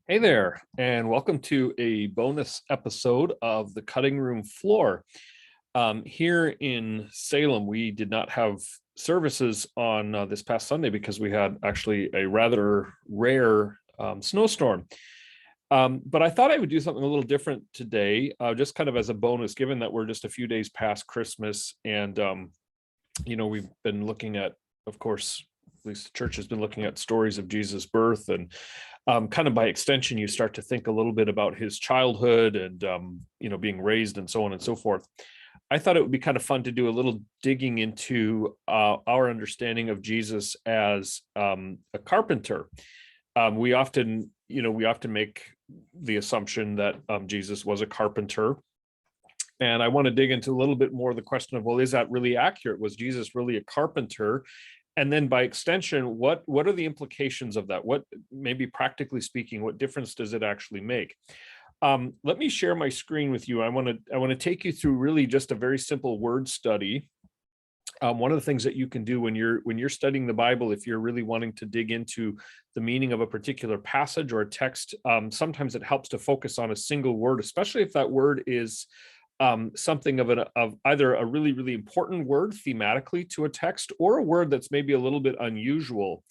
Hey there, and welcome to a bonus episode of the Cutting Room Floor. Here in Salem, we did not have services on this past Sunday because we had actually a rather rare snowstorm. But I thought I would do something a little different today, just kind of as a bonus, given that we're just a few days past Christmas. And, we've been looking at, of course, at least the church has been looking at stories of Jesus' birth, and kind of by extension, you start to think a little bit about his childhood and being raised and so on and so forth. I thought it would be kind of fun to do a little digging into our understanding of Jesus as a carpenter. We often make the assumption that Jesus was a carpenter. And I want to dig into a little bit more of the question of, well, is that really accurate? Was Jesus really a carpenter? And then by extension, what are the implications of that? What, maybe practically speaking, what difference does it actually make? Let me share my screen with you. I want to take you through really just a very simple word study. One of the things that you can do when you're studying the Bible, if you're really wanting to dig into the meaning of a particular passage or a text, sometimes it helps to focus on a single word, especially if that word is something of either a really, really important word thematically to a text, or a word that's maybe a little bit unusual.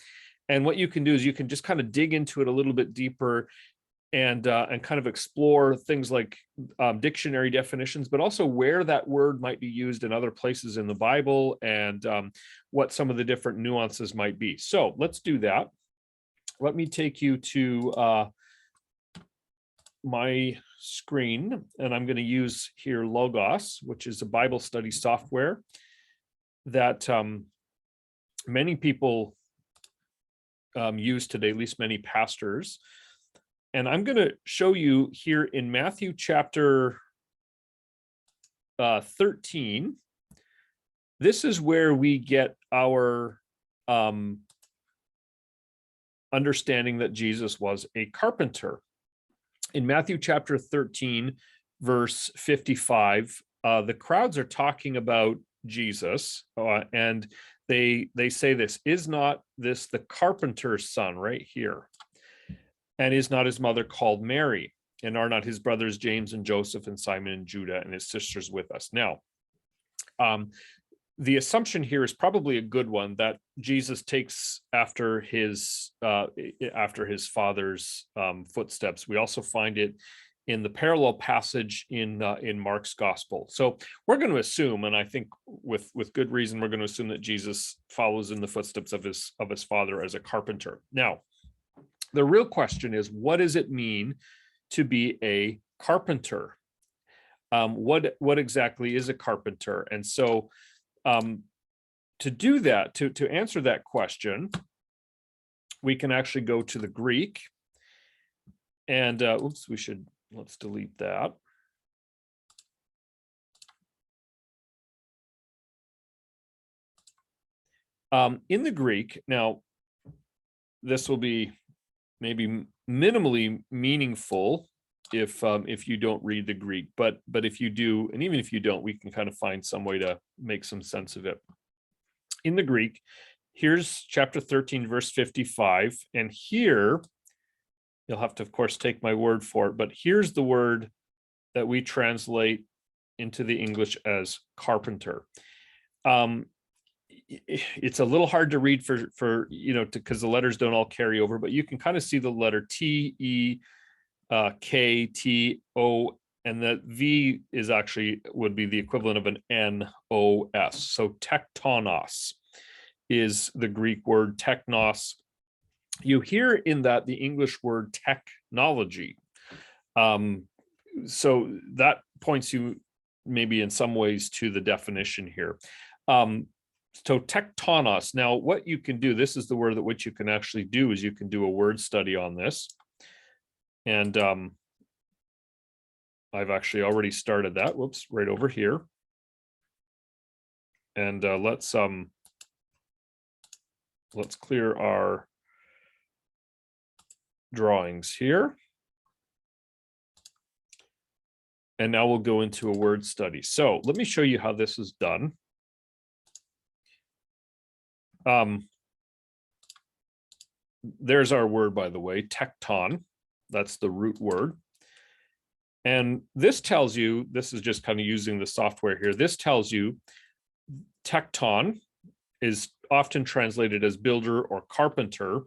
And what you can do is you can just kind of dig into it a little bit deeper and kind of explore things like dictionary definitions, but also where that word might be used in other places in the Bible, and what some of the different nuances might be. So let's do that. Let me take you to my screen, and I'm going to use here Logos, which is a Bible study software that many people use today, at least many pastors. And I'm going to show you here in Matthew chapter 13. This is where we get our understanding that Jesus was a carpenter. In Matthew chapter 13, verse 55, the crowds are talking about Jesus, and they say this, "Is not this the carpenter's son?" right here. "And is not his mother called Mary? And are not his brothers James and Joseph and Simon and Judah and his sisters with us?" Now, the assumption here is probably a good one, that Jesus takes after his father's footsteps. We also find it in the parallel passage in Mark's gospel. So we're going to assume, and I think with good reason, we're going to assume that Jesus follows in the footsteps of his father as a carpenter. Now, the real question is, what does it mean to be a carpenter? What exactly is a carpenter? And so to do that, to answer that question, we can actually go to the Greek, and let's delete that. In the Greek, now this will be maybe minimally meaningful if you don't read the Greek, but if you do, and even if you don't, we can kind of find some way to make some sense of it. In the Greek, here's chapter 13, verse 55, and here, you'll have to, of course, take my word for it, but here's the word that we translate into the English as carpenter. It's a little hard to read for because the letters don't all carry over, but you can kind of see the letter T-E, K-T-O, and the V is actually would be the equivalent of an N-O-S. So tektonos is the Greek word, technos. You hear in that the English word technology. So that points you maybe in some ways to the definition here. So tektonos. Now, what you can do, this is the word that which you can actually do, is you can do a word study on this. And I've actually already started that. Whoops, right over here. And let's clear our drawings here. And now we'll go into a word study. So let me show you how this is done. There's our word, by the way, tecton. That's the root word. And this tells you, this is just kind of using the software here. This tells you tekton is often translated as builder or carpenter.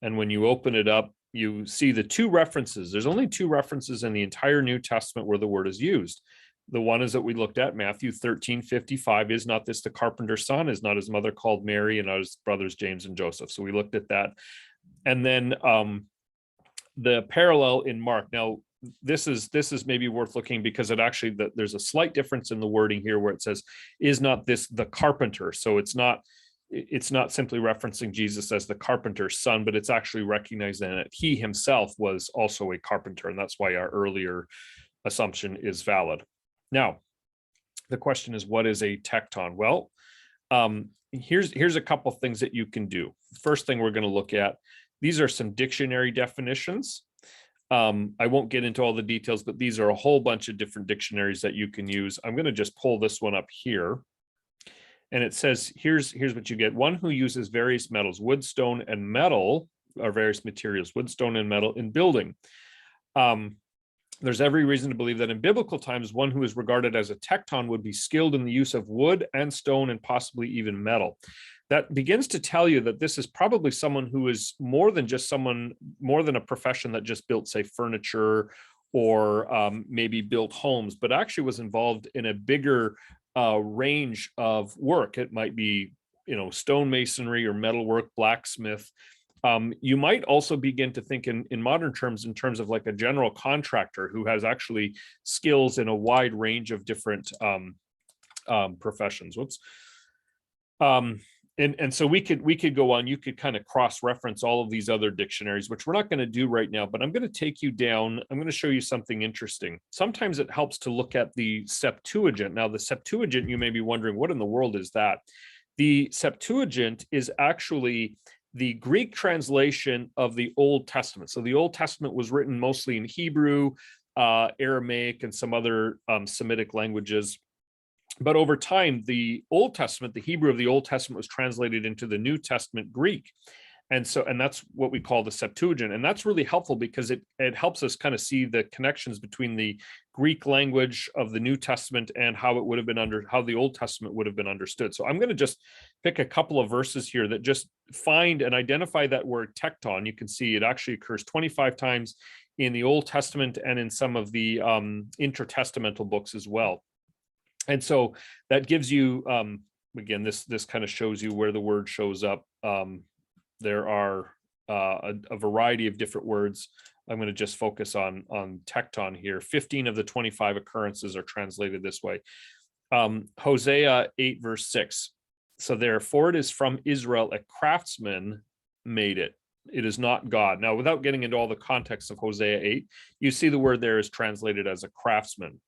And when you open it up, you see the two references. There's only two references in the entire New Testament where the word is used. The one is that we looked at, Matthew 13:55. Is not this the carpenter's son? Is not his mother called Mary, and not his brothers James and Joseph? So we looked at that. And then the parallel in Mark. Now, this is maybe worth looking because it actually, there's a slight difference in the wording here where it says, is not this the carpenter? So it's not simply referencing Jesus as the carpenter's son, but it's actually recognizing that he himself was also a carpenter. And that's why our earlier assumption is valid. Now, the question is, what is a tekton? Well, here's a couple things that you can do. First thing we're going to look at, these are some dictionary definitions. I won't get into all the details, but these are a whole bunch of different dictionaries that you can use. I'm going to just pull this one up here. And it says, here's what you get. One who uses various metals, wood, stone, and metal, or various materials, wood, stone, and metal in building. There's every reason to believe that in biblical times, one who is regarded as a tekton would be skilled in the use of wood and stone and possibly even metal. That begins to tell you that this is probably someone who is more than a profession that just built, say, furniture or maybe built homes, but actually was involved in a bigger range of work. It might be, stonemasonry or metalwork, blacksmith. You might also begin to think in modern terms, in terms of like a general contractor who has actually skills in a wide range of different professions. And so we could go on. You could kind of cross-reference all of these other dictionaries, which we're not going to do right now, but I'm going to take you down. I'm going to show you something interesting. Sometimes it helps to look at the Septuagint. Now, the Septuagint, you may be wondering, what in the world is that? The Septuagint is actually the Greek translation of the Old Testament. So the Old Testament was written mostly in Hebrew, Aramaic, and some other Semitic languages. But over time, the Old Testament, the Hebrew of the Old Testament, was translated into the New Testament Greek. And that's what we call the Septuagint. And that's really helpful because it helps us kind of see the connections between the Greek language of the New Testament and how it would have been how the Old Testament would have been understood. So I'm going to just pick a couple of verses here that just find and identify that word tekton. You can see it actually occurs 25 times in the Old Testament and in some of the intertestamental books as well. And so that gives you, again, this kind of shows you where the word shows up. There are a variety of different words. I'm going to just focus on tekton here. 15 of the 25 occurrences are translated this way. Hosea 8 verse 6. So therefore it is from Israel, a craftsman made it. It is not God. Now, without getting into all the context of Hosea 8, you see the word there is translated as a craftsman.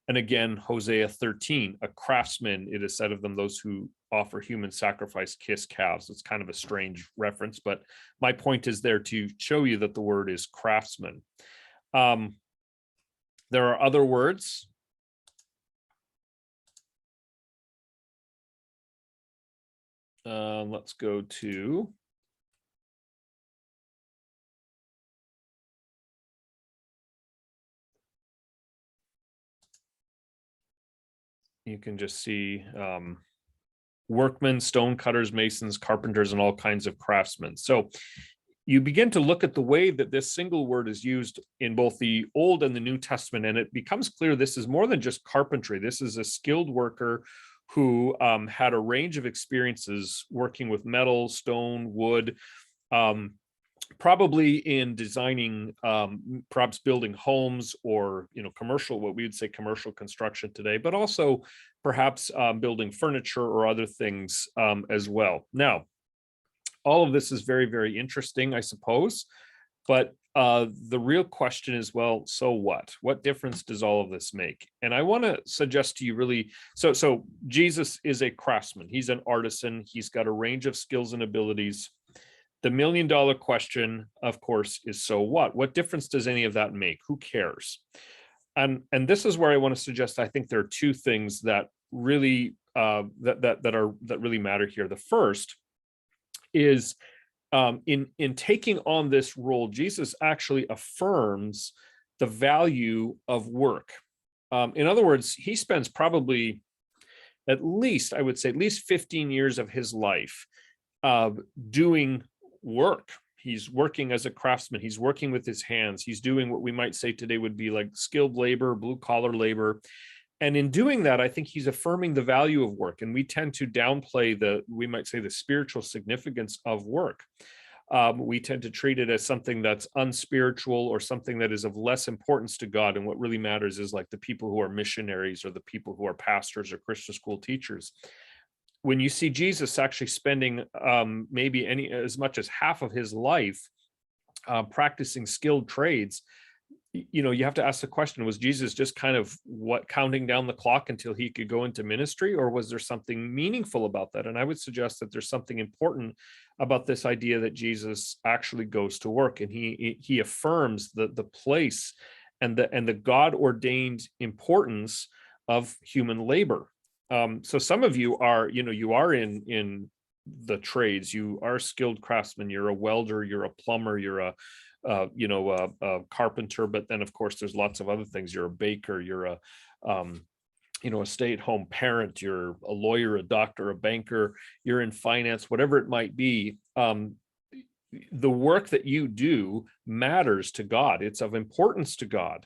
And again, Hosea 13, a craftsman, it is said of them, those who offer human sacrifice kiss calves. It's kind of a strange reference, but my point is there to show you that the word is craftsman. There are other words. Let's go to... You can just see workmen, stone cutters, masons, carpenters, and all kinds of craftsmen. So you begin to look at the way that this single word is used in both the Old and the New Testament, and it becomes clear this is more than just carpentry. This is a skilled worker who had a range of experiences working with metal, stone, wood, probably in designing, perhaps building homes or, commercial, what we would say commercial construction today, but also perhaps building furniture or other things as well. Now, all of this is very, very interesting, I suppose, but the real question is, well, so what? What difference does all of this make? And I want to suggest to you really, so Jesus is a craftsman. He's an artisan. He's got a range of skills and abilities. The million-dollar question, of course, is so what? What difference does any of that make? Who cares? And this is where I want to suggest, I think there are two things that really that really matter here. The first is in taking on this role, Jesus actually affirms the value of work. In other words, he spends probably at least, I would say, at least 15 years of his life doing work. He's working as a craftsman. He's working with his hands. He's doing what we might say today would be like skilled labor, blue collar labor. And in doing that, I think he's affirming the value of work. And we tend to downplay we might say, the spiritual significance of work. We tend to treat it as something that's unspiritual or something that is of less importance to God. And what really matters is like the people who are missionaries or the people who are pastors or Christian school teachers. When you see Jesus actually spending maybe as much as half of his life practicing skilled trades, you have to ask the question, was Jesus just kind of counting down the clock until he could go into ministry, or was there something meaningful about that? And I would suggest that there's something important about this idea that Jesus actually goes to work, and he affirms the place and the God ordained importance of human labor. So some of you are, you are in the trades. You are skilled craftsmen. You're a welder. You're a plumber. You're a carpenter. But then, of course, there's lots of other things. You're a baker. You're a stay-at-home parent. You're a lawyer, a doctor, a banker. You're in finance. Whatever it might be. The work that you do matters to God. It's of importance to God.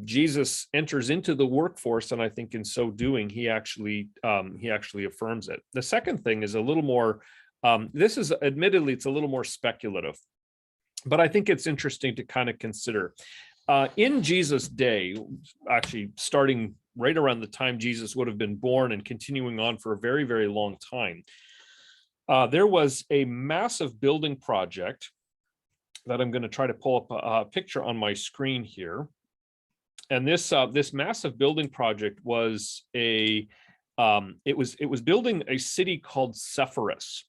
Jesus enters into the workforce, and I think in so doing, he actually affirms it. The second thing is a little more. This is admittedly, it's a little more speculative, but I think it's interesting to kind of consider. In Jesus' day, actually starting right around the time Jesus would have been born and continuing on for a very, very long time, there was a massive building project that I'm going to try to pull up a picture on my screen here. And this massive building project was it was building a city called Sepphoris.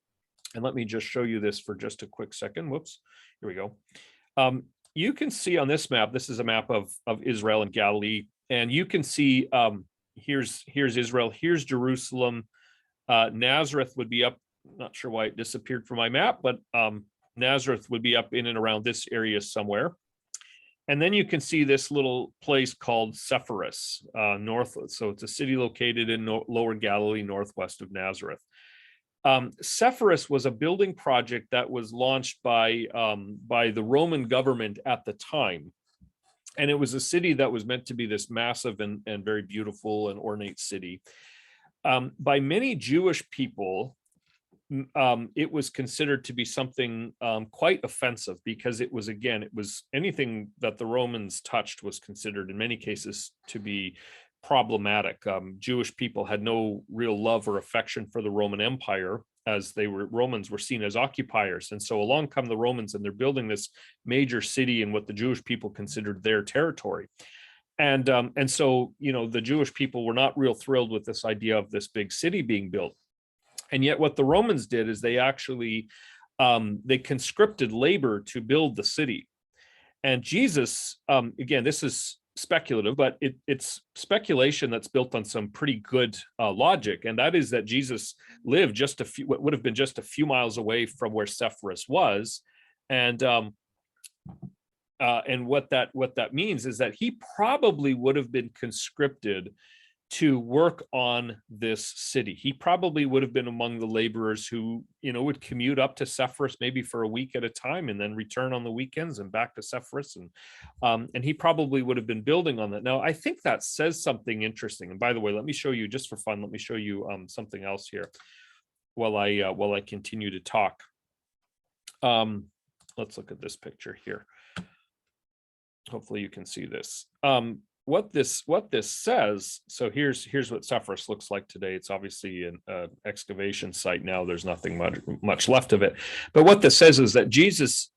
And let me just show you this for just a quick second. Whoops, here we go. You can see on this map, this is a map of Israel and Galilee, and you can see here's Israel, here's Jerusalem. Nazareth would be up. Not sure why it disappeared from my map, but Nazareth would be up in and around this area somewhere. And then you can see this little place called Sepphoris, north. So it's a city located in Lower Galilee, northwest of Nazareth. Sepphoris was a building project that was launched by the Roman government at the time. And it was a city that was meant to be this massive and very beautiful and ornate city. By many Jewish people, it was considered to be something quite offensive, because it was anything that the Romans touched was considered in many cases to be problematic. Jewish people had no real love or affection for the Roman Empire, as Romans were seen as occupiers. And so along come the Romans, and they're building this major city in what the Jewish people considered their territory. And so, the Jewish people were not real thrilled with this idea of this big city being built. And yet what the Romans did is they actually, they conscripted labor to build the city. And Jesus, again, this is speculative, but it's speculation that's built on some pretty good logic. And that is that Jesus lived what would have been just a few miles away from where Sepphoris was. And what that means is that he probably would have been conscripted to work on this city. He probably would have been among the laborers who, would commute up to Sepphoris maybe for a week at a time and then return on the weekends and back to Sepphoris. And he probably would have been building on that. Now, I think that says something interesting. And by the way, let me show you, just for fun, something else here while I continue to talk. Let's look at this picture here. Hopefully you can see this. What this says, so here's what Sepphoris looks like today. It's obviously an excavation site now. There's nothing much left of it. But what this says is that Jesus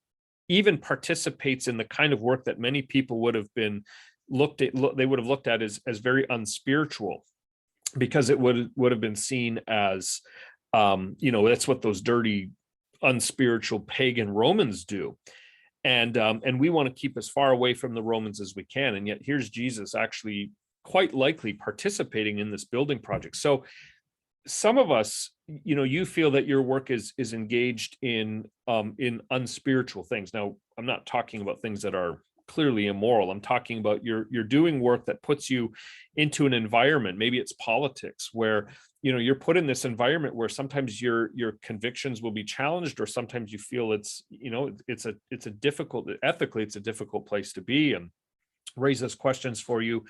even participates in the kind of work that many people would have been looked at as very unspiritual, because it would have been seen as that's what those dirty, unspiritual pagan Romans do. And we want to keep as far away from the Romans as we can. And yet here's Jesus actually quite likely participating in this building project. So some of us, you feel that your work is engaged in unspiritual things. Now, I'm not talking about things that are clearly immoral. I'm talking about you're doing work that puts you into an environment. Maybe it's politics, where you're put in this environment where sometimes your convictions will be challenged, or sometimes you feel it's a difficult, ethically it's a difficult place to be, and raises questions for you.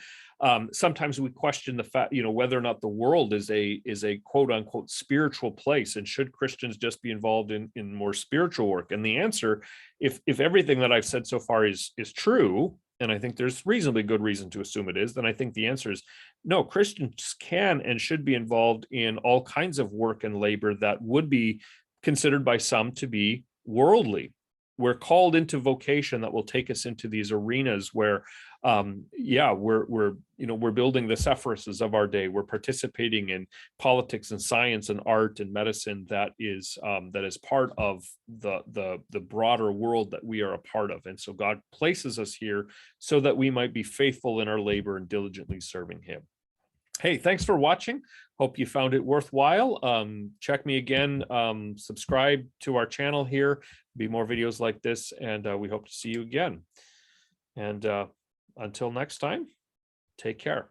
Sometimes we question the fact, whether or not the world is a quote unquote spiritual place, and should Christians just be involved in more spiritual work? And the answer, if everything that I've said so far is true, and I think there's reasonably good reason to assume it is, then I think the answer is no. Christians can and should be involved in all kinds of work and labor that would be considered by some to be worldly. We're called into vocation that will take us into these arenas where we're building the Sepharuses of our day. We're participating in politics and science and art and medicine that is part of the broader world that we are a part of. And so God places us here so that we might be faithful in our labor and diligently serving him. Hey, thanks for watching. Hope you found it worthwhile. Check me again. Subscribe to our channel here. Be more videos like this, and we hope to see you again. And until next time, take care.